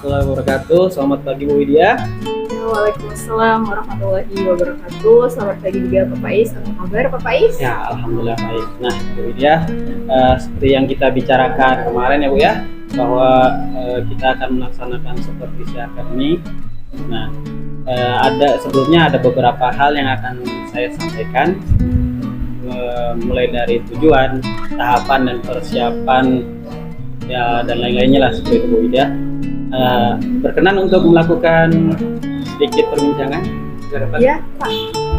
warahmatullahi wabarakatuh. Selamat pagi Bu Widya. Waalaikumsalam warahmatullahi wabarakatuh. Selamat pagi juga Pak Pais. Apa kabar Pak Pais? Ya, alhamdulillah baik. Nah, Bu Widya, seperti yang kita bicarakan kemarin ya Bu ya, bahwa kita akan melaksanakan supervisi akademik. Nah, sebelumnya ada beberapa hal yang akan saya sampaikan, mulai dari tujuan, tahapan dan persiapan ya dan lain-lainnya lah seperti itu Bu Widya. Berkenan untuk melakukan sedikit perbincangan? Ya Pak,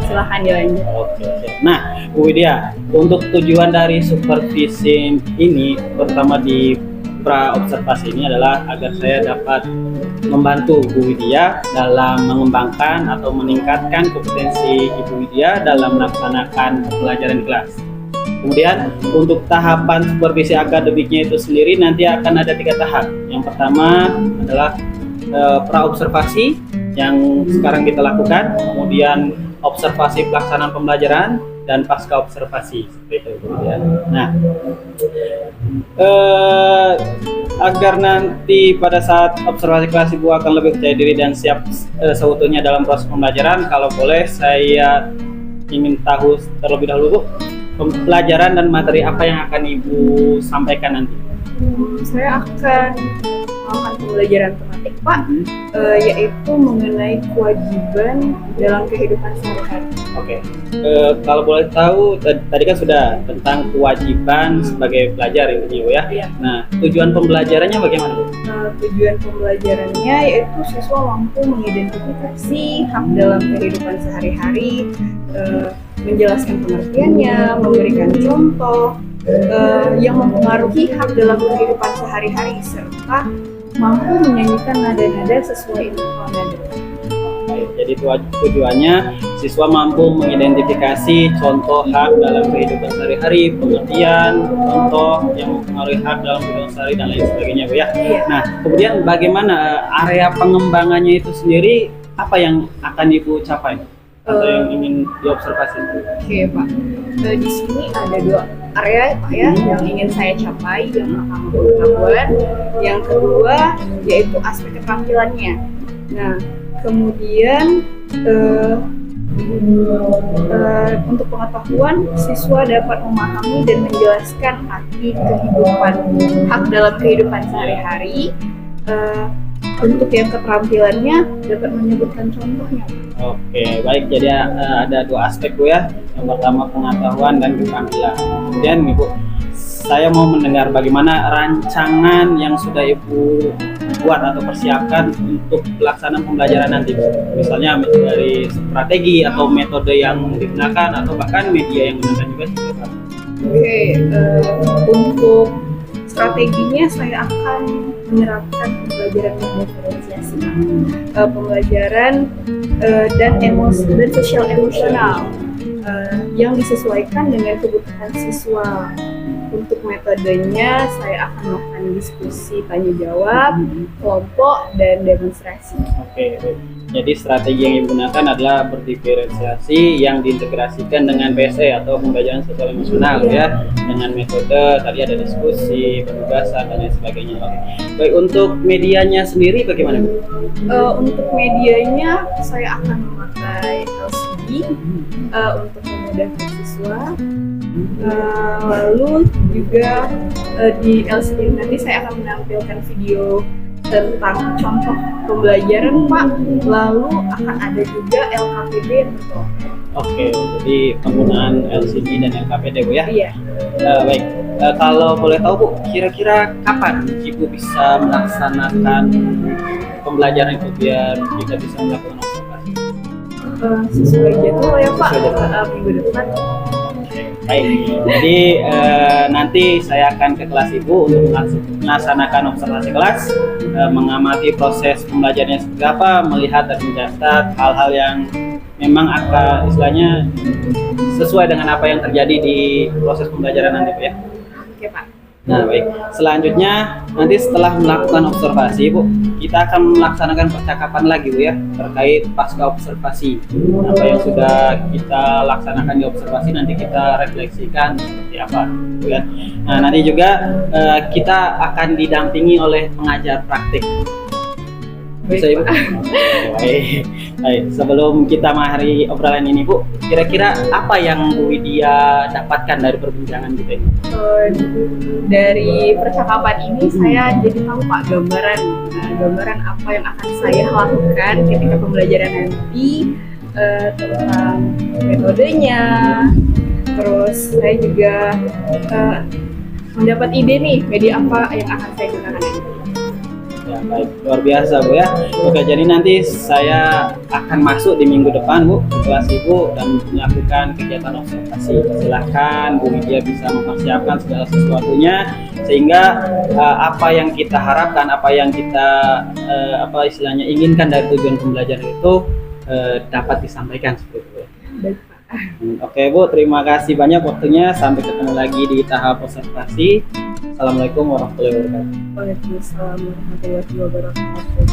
silahkan dilanjut. Oke. Nah Bu Widya, untuk tujuan dari supervisi ini, terutama di pra-observasi ini adalah agar saya dapat membantu Bu Widya dalam mengembangkan atau meningkatkan kompetensi Ibu Widya dalam melaksanakan pelajaran di kelas. Kemudian untuk tahapan supervisi akademiknya itu sendiri nanti akan ada 3 tahap. Yang pertama adalah pra-observasi yang sekarang kita lakukan, kemudian observasi pelaksanaan pembelajaran, dan pasca observasi seperti itu kemudian. Nah, agar nanti pada saat observasi kelas Ibu akan lebih percaya diri dan siap seutuhnya dalam proses pembelajaran, kalau boleh saya ingin tahu terlebih dahulu pelajaran dan materi apa yang akan Ibu sampaikan nanti? Saya akan melakukan pembelajaran tematik Pak, yaitu mengenai kewajiban dalam kehidupan sehari-hari. Oke. Kalau boleh tahu, tadi kan sudah tentang kewajiban sebagai pelajar ini ya. Iya. Nah, tujuan pembelajarannya bagaimana Bu? Tujuan pembelajarannya yaitu siswa mampu mengidentifikasi hak dalam kehidupan sehari-hari, menjelaskan pengertiannya, memberikan contoh yang mempengaruhi hak dalam kehidupan sehari-hari, serta mampu menyanyikan nada-nada sesuai intonasi. Jadi tujuannya siswa mampu mengidentifikasi contoh hak dalam kehidupan sehari-hari, pengertian, contoh yang mempengaruhi hak dalam kehidupan sehari dan lain sebagainya Bu ya. Iya. Nah, kemudian bagaimana area pengembangannya itu sendiri, apa yang akan Ibu capai atau yang ingin diobservasi? Oke Pak, di sini ada 2 area Pak ya yang ingin saya capai. Yang pertama pengetahuan, yang kedua yaitu aspek keterampilannya. Nah, kemudian untuk pengetahuan, siswa dapat memahami dan menjelaskan arti kehidupan, hak dalam kehidupan sehari-hari. Untuk yang keterampilannya dapat menyebutkan contohnya. Oke, baik. Jadi ada 2 aspek Bu ya. Yang pertama pengetahuan dan keterampilan. Kemudian Ibu, saya mau mendengar bagaimana rancangan yang sudah Ibu buat atau persiapkan untuk pelaksanaan pembelajaran nanti Bu. Misalnya dari strategi atau metode yang digunakan atau bahkan media yang digunakan juga seperti apa? Oke, untuk strateginya saya akan menerapkan pembelajaran diferensiasi, pembelajaran dan sosial emosional yang disesuaikan dengan kebutuhan siswa. Untuk metodenya saya akan melakukan diskusi tanya jawab, kelompok, dan demonstrasi. Oke, baik. Jadi strategi yang digunakan adalah berdiferensiasi yang diintegrasikan dengan PSE atau pembelajaran sosial emosional ya, dengan metode tadi ada diskusi, penugasan dan lain sebagainya. Oke. Baik, untuk medianya sendiri bagaimana Bu? Untuk medianya saya akan memakai LCD untuk memudahkan siswa. Lalu juga di LCD nanti saya akan menampilkan video tentang contoh pembelajaran Pak, lalu akan ada juga LKPD atau Oke, jadi penggunaan LCD dan LKPD Bu ya? Iya. Baik, kalau boleh tahu Bu, kira-kira kapan Ibu bisa melaksanakan pembelajaran itu biar kita bisa melakukan observasi? Sesuai jadwal ya Pak, Sesuai jadwal. minggu depan. Baik, jadi nanti saya akan ke kelas Ibu untuk melaksanakan observasi kelas, mengamati proses pembelajarannya seperti apa, melihat dan mencatat hal-hal yang memang akan istilahnya sesuai dengan apa yang terjadi di proses pembelajaran nanti Bu ya. Oke Pak. Nah baik, selanjutnya nanti setelah melakukan observasi Bu, kita akan melaksanakan percakapan lagi Bu ya, terkait pasca observasi. Apa yang sudah kita laksanakan di observasi nanti kita refleksikan seperti apa Bu ya. Nah nanti juga kita akan didampingi oleh pengajar praktik. Bisa Ibu? Pak. Baik. Baik. Sebelum kita mengakhiri obrolan ini Bu, kira-kira apa yang Bu Widya dapatkan dari perbincangan kita ini? Dari percakapan ini saya jadi tahu Pak gambaran apa yang akan saya lakukan ketika pembelajaran nanti, tentang metodenya. Terus saya juga mendapat ide nih media apa yang akan saya gunakan nanti. Ya, baik, luar biasa Bu ya. Oke, jadi nanti saya akan masuk di minggu depan Bu ke kelas Ibu dan melakukan kegiatan observasi. Silahkan Bu Widya bisa mempersiapkan segala sesuatunya sehingga apa yang kita harapkan, apa yang kita istilahnya inginkan dari tujuan pembelajaran itu dapat disampaikan seperti itu. Baik Pak. Oke Bu, terima kasih banyak waktunya. Sampai ketemu lagi di tahap observasi. Assalamualaikum warahmatullahi wabarakatuh. Waalaikumsalam warahmatullahi wabarakatuh.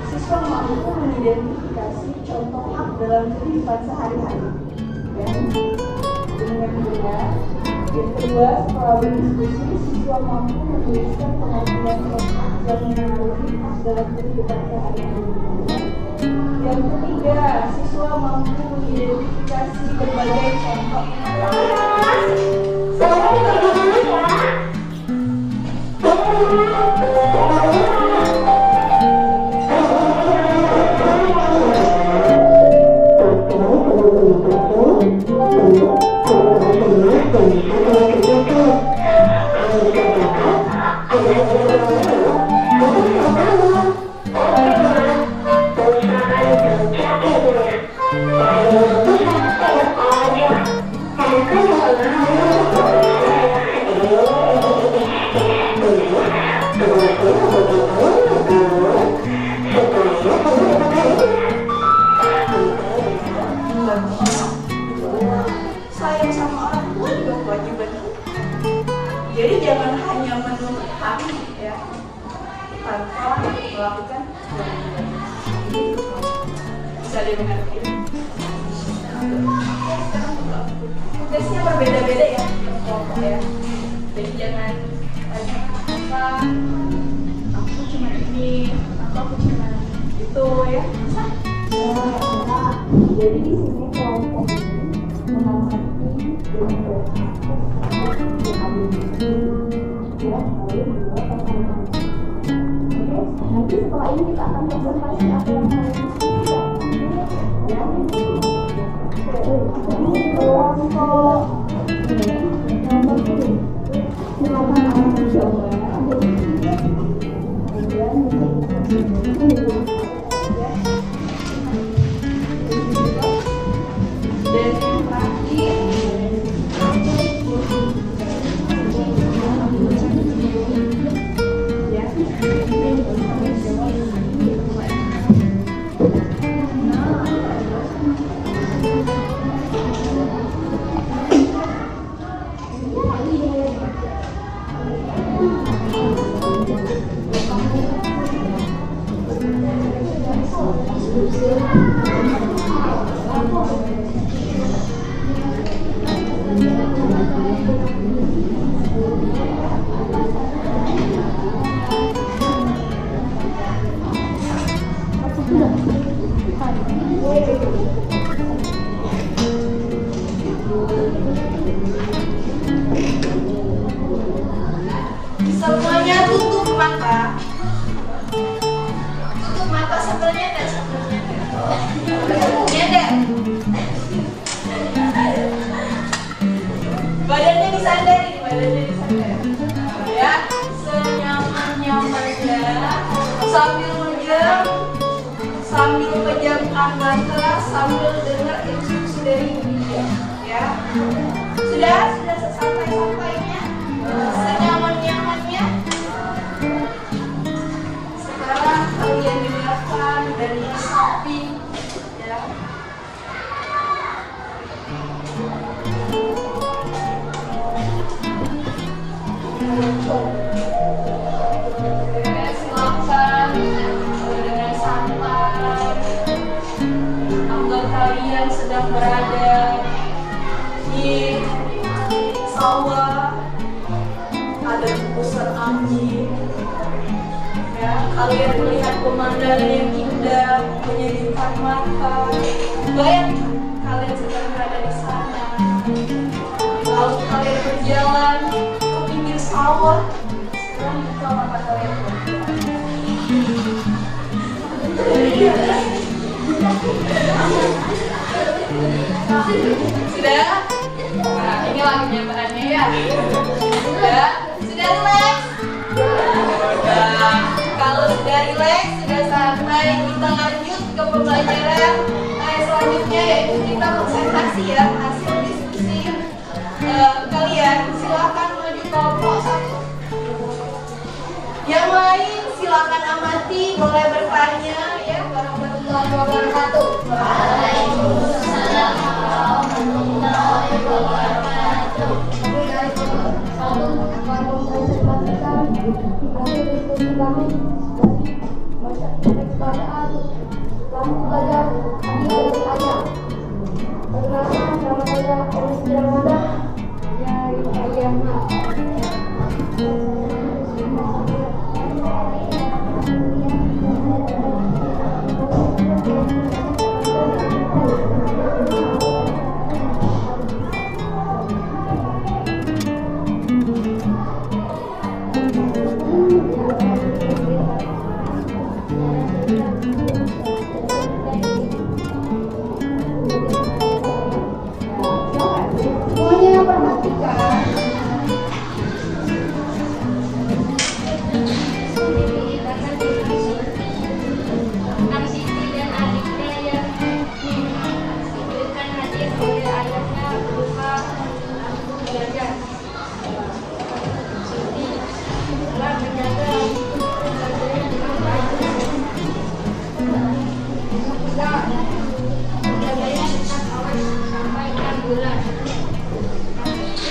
Siswa mampu mengidentifikasi contoh hak dalam kehidupan sehari-hari. Dengan benar. Yang kedua, setelah berdiskusi, siswa mampu menuliskan pengertian hak yang mengaruhi hak dalam kehidupan sehari-hari. Yang ketiga, siswa mampu mengidentifikasi berbagai contoh. Sayang sama orang tua juga kewajiban kita. Jadi jangan hanya menuntut hak ya, tanpa melakukan kewajiban. Bisa dimengerti. Tugasnya berbeda-beda ya, kelompok ya. Jadi jangan tanya apa, aku cuma ini, aku cuma itu ya. Jadi di sini kelompok ini mengamati nanti setelah ini kita akan presentasi apa yang harus kelompok Semuanya tutup mata. Tutup mata sebelnya dan sebelumnya. Nyender. Badannya disandari, ya. Senyaman-nyamannya sambil pejamkan mata, sambil dengar instruksi dari dia, ya. Sudah sesantai-santainya, senyaman-nyamannya. Sekarang kalian dengarkan dari samping, ya. Silakan dengan santai. Anggap kalian sedang berada di sawah, ada hembusan angin. Ya, kalian melihat pemandangan yang indah, menyejukkan mata. Bayangkan kalian sedang berada di sana. Lalu kalian berjalan ke pinggir sawah. Sekarang buka mata kalian. Sudah? Nah, inilah kenyataannya ya. Sudah relax? Nah, kalau sudah relax, sudah santai, kita lanjut ke pembelajaran selanjutnya, yaitu kita presentasi ya, hasil diskusi kalian. Silakan menuju kelompok 1. Yang lain silakan amati, boleh bertanya ya. Warahmatullahi wabarakatuh. Waalaikumsalam warahmatullahi wabarakatuh.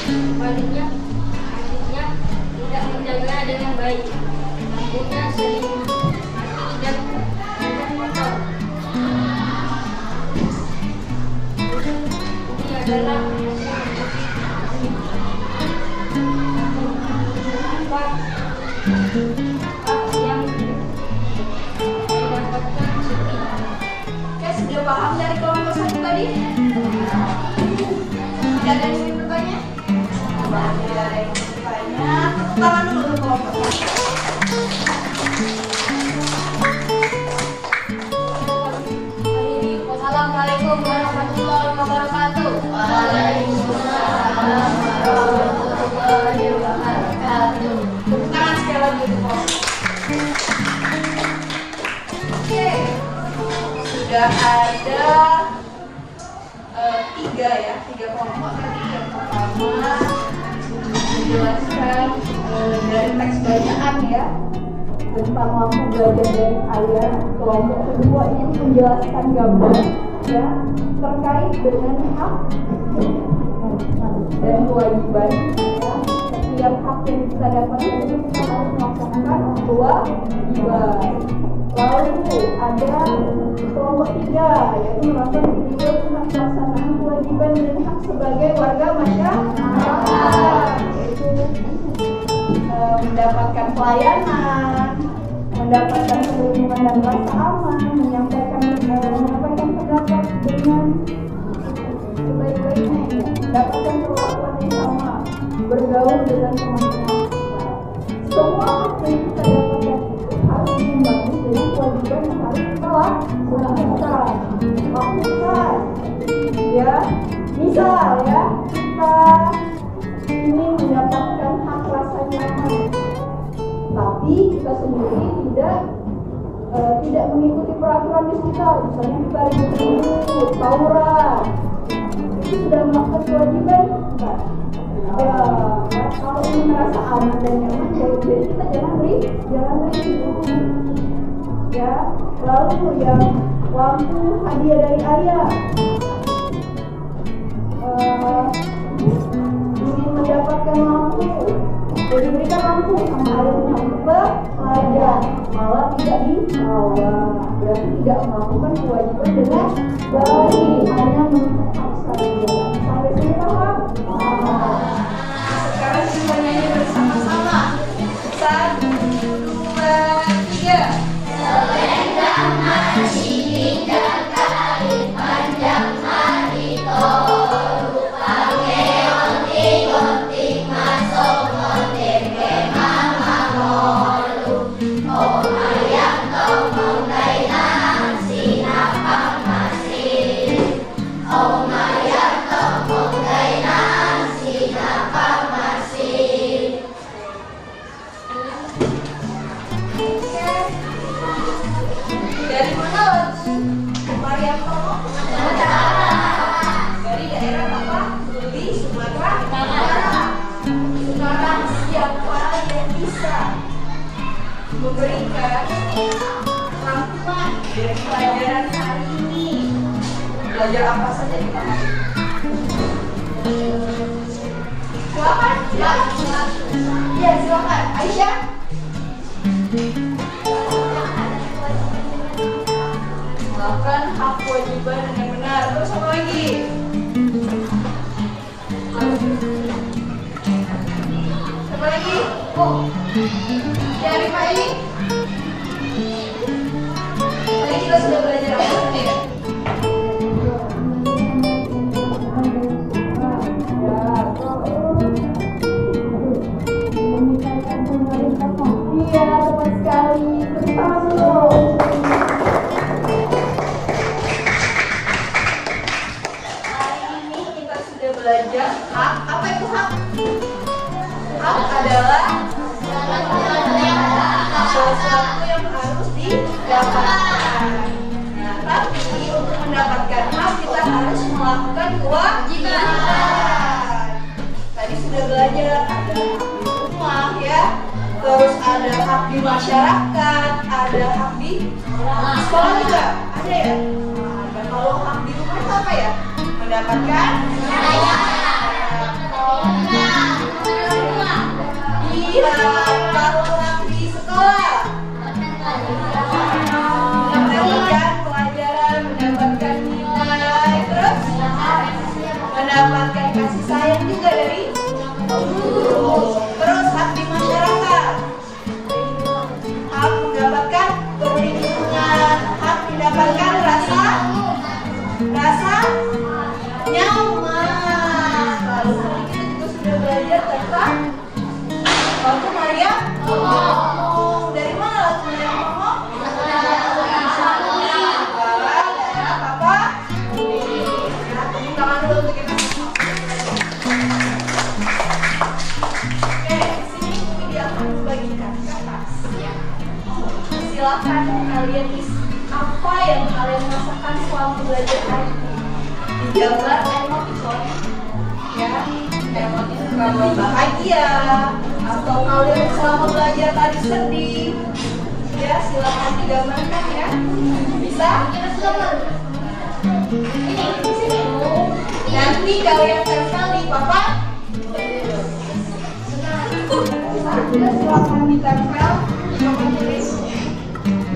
Sebaliknya, adiknya tidak menjaga dengan baik. Lampunya sering mati dan kotor. Ini adalah hak yang didapatkan Siti. Oke, sudah paham dari kelompok 1 tadi? Tidak ada yang ingin bertanya? Tidak ada yang ingin bertanya. Tepuk tangan dulu untuk kelompok 1. Assalamualaikum warahmatullahi wabarakatuh. Waalaikumsalam warahmatullahi wabarakatuh. Tepuk tangan sekali lagi untuk kelompok. Oke, sudah ada 3 kelompok tadi. Yang pertama menjelaskan dari teks bacaan ya tentang lampu belajar dari ayah. Kelompok kedua ini menjelaskan gambar ya terkait dengan hak dan kewajiban ya. Setiap hak yang kita dapatkan itu kita harus melaksanakan kewajiban. Lalu ada kelompok 3 yaitu melakukan video tentang pelaksanaan kewajiban dan hak sebagai warga masyarakat. mendapatkan pelayanan, mendapatkan perlindungan dan rasa aman, menyampaikan pendapat dengan sebaik-baiknya, ya. Mendapatkan perlakuan yang sama, bergaul dengan teman-teman kita. Semua apa yang kita dapatkan itu harus diimbangi dengan kewajiban yang harus kita lakukan. Ya, misal ya, kita ingin mendapatkan hak rasa nyaman, tapi kita sendiri tidak mengikuti peraturan di sekitar, misalnya kita ribut, tawuran, itu sudah melakukan kewajiban bukan? Ya, kalau ingin merasa aman dan nyaman, jadi kita jangan ribut. Ya, lalu yang lampu hadiah dari ayah, ingin mendapatkan lampu, diberikan lampu sama ayahnya untuk belajar, malah tidak dibawa, berarti tidak melakukan kewajiban dengan baik, hanya menuntut hak saja. Sampai sini paham? Sekarang kita nyanyi bersama-sama. 1, 2, 3. Selendang masih indah kali panjang hari tolu pakai onting-onting masuk konten ke mama molu. Oh ayam tolong dai nasi napa masih. Oh ayam tolong dai nasi napa masih. Dari mana? Maria Tomo. Dari daerah apa? Di Sumatera Utara. Sekarang siapa yang bisa memberikan rangkuman dari pelajaran hari ini? Belajar apa saja di Pak? Silakan. Ya, silakan. Aisyah. Melakukan hak kewajiban dengan benar. Terus apa lagi? Apa lagi? Oh, dari Pak ini. Tadi kita sudah belajar apa tadi ya? Iya, tepat sekali. Tepuk tangan. Belajar hak. Apa itu hak? Hak adalah sesuatu yang harus didapatkan. Nah, tapi untuk mendapatkan hak kita harus melakukan kewajiban. Tadi sudah belajar ada hak di rumah ya, terus ada hak di masyarakat, ada hak di sekolah juga ada ya. Nah, kalau hak di rumah itu apa ya? Mendapatkan iya, kalau hak di sekolah mendapatkan pelajaran, mendapatkan nilai, terus mendapatkan kasih sayang juga dari guru. Terus hak di masyarakat, hak mendapatkan perlindungan, hak mendapatkan rasa nyaman. Lalu kita juga sudah belajar tentang lagu Maria ngomong. Dari mana lagu Maria ngomong? Daerah apa? Tepuk tangan dulu untuk kita. Oke, di sini dia akan membagikan kertas. Silakan kalian isi apa yang kalian rasakan selama belajar hari ini. Digambar emoticon, ya. Emot itu kalau bahagia atau kalian selama belajar tadi sedih, ya silakan digambarkan ya. Bisa? Ini di sini. Nanti kalian tempel di papan. Ya, silakan ditempel di papan tulis.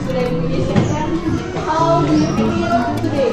Sudah dituliskan. How do you feel today?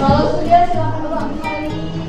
Kalau sudah silakan ulang kali.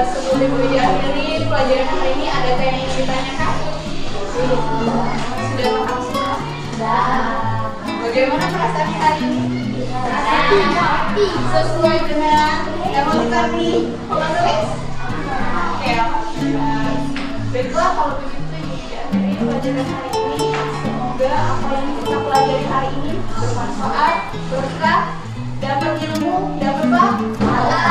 Sebelum Ibu diakhiri pelajaran hari ini, ada yang ingin ditanyakan? Sudah paham semua? Bagaimana perasaan hari ini? Sesuai dengan yang mau dikasih penulis? Oke, alhamdulillah. Baiklah, kalau begitu Ibu diakhiri pelajaran hari ini. Semoga apa yang kita pelajari hari ini bermanfaat, berkah, dapat ilmu, dan berpahala.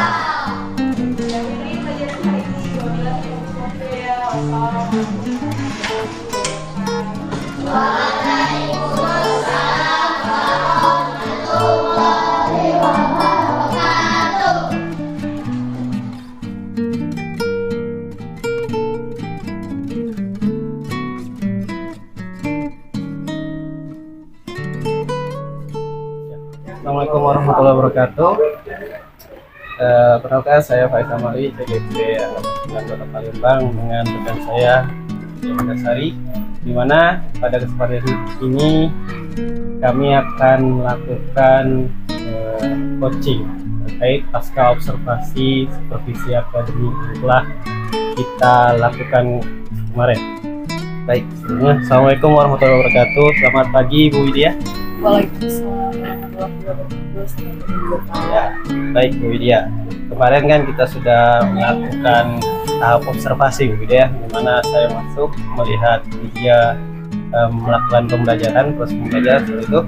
Assalamualaikum warahmatullahi wabarakatuh. Perkenalkan saya Faisal Mali, CGP Kota Palembang dengan rekan saya Yanda Sari, di mana pada kesempatan ini kami akan melakukan coaching terkait pasca observasi supervisi akademik yang telah kita lakukan kemarin. Baik, sebelumnya Assalamualaikum warahmatullahi wabarakatuh. Selamat pagi Bu Widya. Waalaikumsalam warahmatullahi wabarakatuh. Ya, baik Bu Widya. Kemarin kan kita sudah melakukan tahap observasi Bu Widya, di mana saya masuk melihat Widya melakukan pembelajaran, proses pembelajaran seperti itu.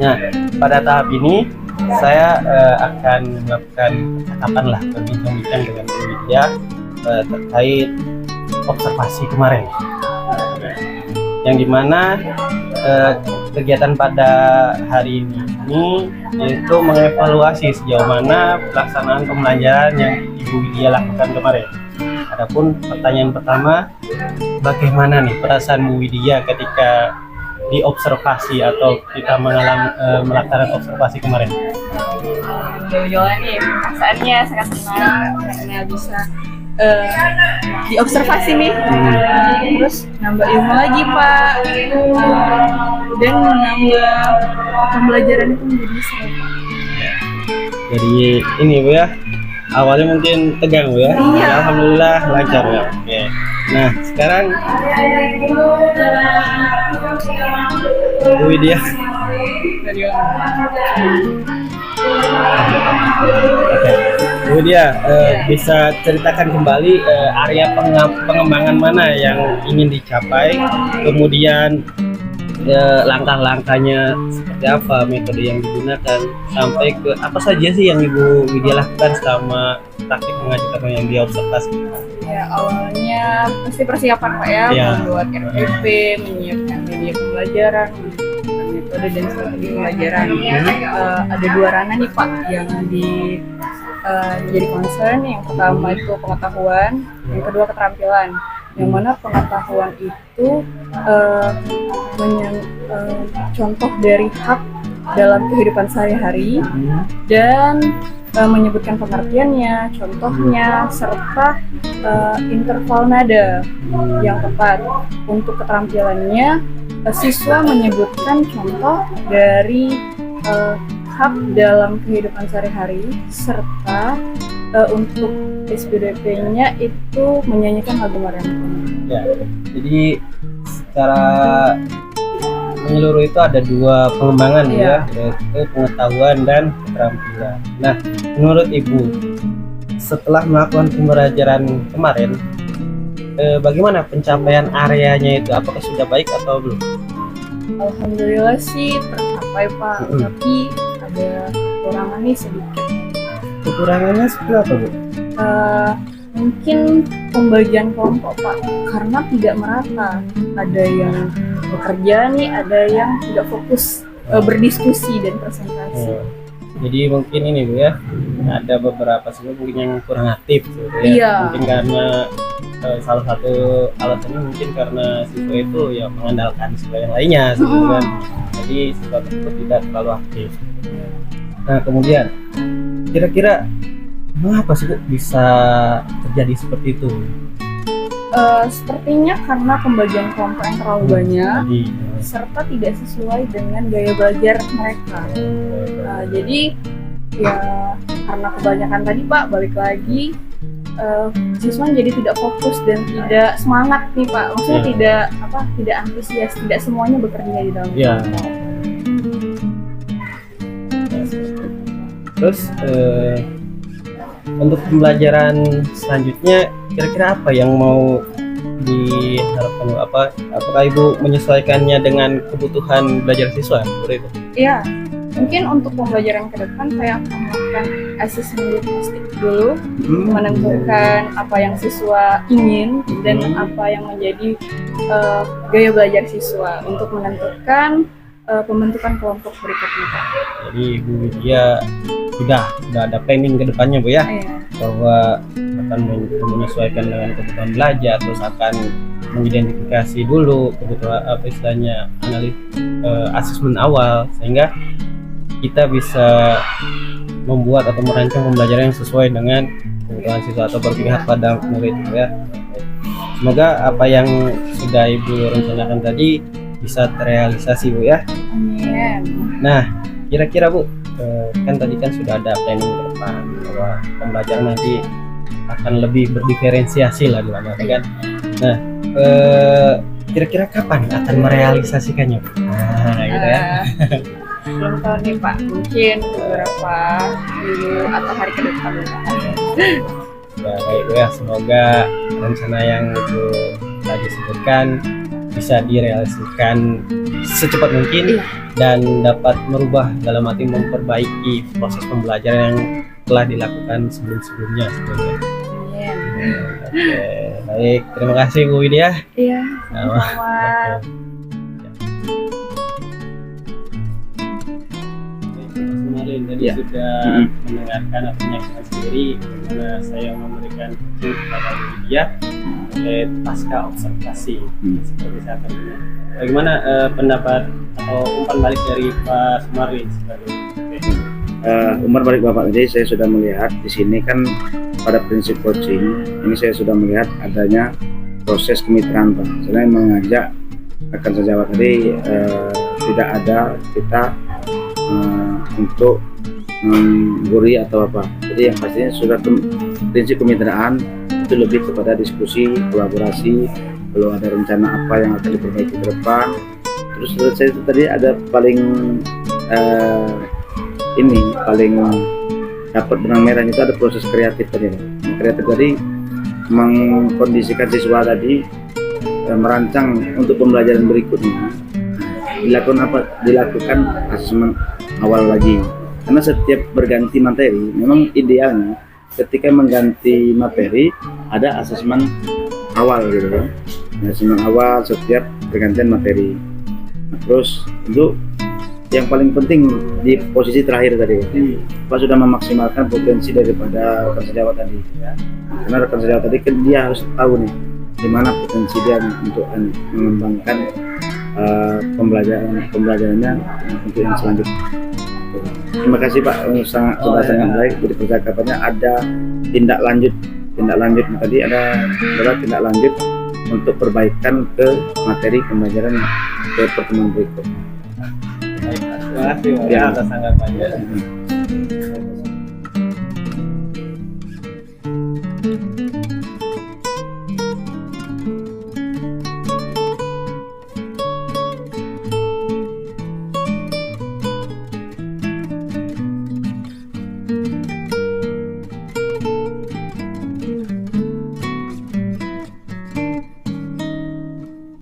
Nah, pada tahap ini saya akan melakukan percakapan lah, berbincang-bincang dengan Bu Widya terkait observasi kemarin. Yang dimana kegiatan pada hari ini yaitu mengevaluasi sejauh mana pelaksanaan pembelajaran yang Ibu Widya lakukan kemarin. Adapun pertanyaan pertama, bagaimana nih perasaan Bu Widya ketika diobservasi atau kita melakukan observasi kemarin? jauh-jauh nih perasaannya sangat senang karena bisa diobservasi nih, terus nambah ilmu lagi Pak, dan menambah pembelajaran itu menjadi seru Pak. Jadi ini Bu ya, awalnya mungkin tegang Bu ya. Iya. Alhamdulillah lancar ya. Oke. Nah sekarang Bu Widya. Oke. Bu Widya, bisa ceritakan kembali area pengembangan mana yang ingin dicapai, kemudian langkah-langkahnya seperti apa, metode yang digunakan, sampai ke apa saja sih yang Ibu Widya lakukan selama praktik mengajar atau yang diobservasi? Ya awalnya pasti persiapan Pak ya, Iya. membuat RPP, menyiapkan media pembelajaran, menyiapkan metode dan strategi pembelajaran. Ada 2 ranah nih Pak yang jadi concern. Yang pertama itu pengetahuan, yang kedua keterampilan. Yang mana pengetahuan itu contoh dari hak dalam kehidupan sehari-hari dan menyebutkan pengertiannya, contohnya, serta interval nada yang tepat. Untuk keterampilannya, siswa menyebutkan contoh dari hak dalam kehidupan sehari-hari, serta untuk SPDP-nya itu menyanyikan lagu Mariam. Ya, jadi secara menyeluruh itu ada 2 pengembangan Iya. ya, yaitu pengetahuan dan keterampilan. Nah, menurut Ibu, setelah melakukan pembelajaran kemarin, bagaimana pencapaian areanya itu? Apakah sudah baik atau belum? Alhamdulillah sih tercapai Pak, tapi ada kekurangan nih sedikit. Kekurangannya seperti apa Bu? Mungkin pembagian kelompok Pak, karena tidak merata. Ada yang bekerja nih, ada yang tidak fokus berdiskusi dan presentasi. Jadi mungkin ini Bu ya, ada beberapa siswa mungkin yang kurang aktif gitu ya. Iya. Mungkin karena salah satu alasannya mungkin karena siswa itu ya mengandalkan siswa yang lainnya gitu kan. Jadi siswa tersebut tidak terlalu aktif. Nah kemudian kira-kira mengapa sih Bu bisa terjadi seperti itu? Sepertinya karena pembagian kelompok yang terlalu banyak, Jadi, serta tidak sesuai dengan gaya belajar mereka. Jadi ya karena kebanyakan tadi Pak, balik lagi siswa jadi tidak fokus dan tidak semangat nih Pak. Maksudnya tidak antusias, tidak semuanya bekerja di dalam ya. kelompok. Terus untuk pembelajaran selanjutnya kira-kira apa yang mau diharapkan Bu? Apakah Ibu menyesuaikannya dengan kebutuhan belajar siswa seperti itu? Iya, mungkin untuk pembelajaran ke depan saya akan melakukan asesmen diagnostik dulu, menentukan apa yang siswa ingin dan apa yang menjadi gaya belajar siswa untuk menentukan pembentukan kelompok berikutnya Pak. Jadi Bu Widya sudah ada planning ke depannya Bu ya, Iya. bahwa akan menyesuaikan dengan kebutuhan belajar, terus akan mengidentifikasi dulu kebutuhan apa istilahnya asesmen awal, sehingga kita bisa membuat atau merancang pembelajaran yang sesuai dengan kebutuhan siswa atau berpihak pada murid ya. Semoga apa yang sudah Ibu rencanakan tadi bisa terrealisasi Bu ya. Amin. Nah kira-kira Bu, kan tadi kan sudah ada planning ke depan bahwa pembelajaran nanti akan lebih berdiferensiasi lah dalam arti kan. Nah kira-kira kapan akan merealisasikannya Bu? Nah gitu ya. Belum tahu nih Pak, mungkin beberapa minggu atau hari ke depan. Ya baik Bu ya, semoga rencana yang Ibu tadi sebutkan bisa direalisasikan secepat mungkin dan dapat merubah dalam arti memperbaiki proses pembelajaran yang telah dilakukan sebelum-sebelumnya sebetulnya. Amin. Oke, baik, terima kasih Bu Widya. Iya, Sama. sama. Kemarin tadi Ya. sudah mendengarkan atau menyaksikan sendiri bagaimana saya memberikan tips kepada Bu Widya terkait pasca observasi seperti saat ini. Bagaimana pendapat atau umpan balik dari Pak Sumarli sebagai umur balik Bapak tadi saya sudah melihat di sini kan pada prinsip coaching ini saya sudah melihat adanya proses kemitraan Pak. Saya mengajak rekan sejawat tadi tidak ada kita untuk menggurui atau apa. Jadi yang pastinya sudah prinsip kemitraan itu lebih kepada diskusi, kolaborasi, kalau ada rencana apa yang akan diperbaiki ke depan. Terus menurut saya itu tadi ada paling paling dapat benang merah itu ada proses kreatif tadi. Kreatif tadi mengkondisikan siswa tadi merancang untuk pembelajaran berikutnya. Dilakukan asesmen awal lagi. Karena setiap berganti materi, memang idealnya ketika mengganti materi ada asesmen awal gitu kan. Asesmen awal setiap pergantian materi. Nah, terus untuk yang paling penting di posisi terakhir tadi, Pak sudah memaksimalkan potensi daripada rekan sejawat tadi. Karena rekan sejawat tadi kan dia harus tahu nih di mana potensi dia untuk mengembangkan pembelajarannya untuk yang selanjutnya. Terima kasih Pak, sudah sangat baik. Jadi percakapannya ada tindak lanjut tadi adalah tindak lanjut untuk perbaikan ke materi pembelajaran ke pertemuan berikut. Terima kasih Pak, atas sangat banyak.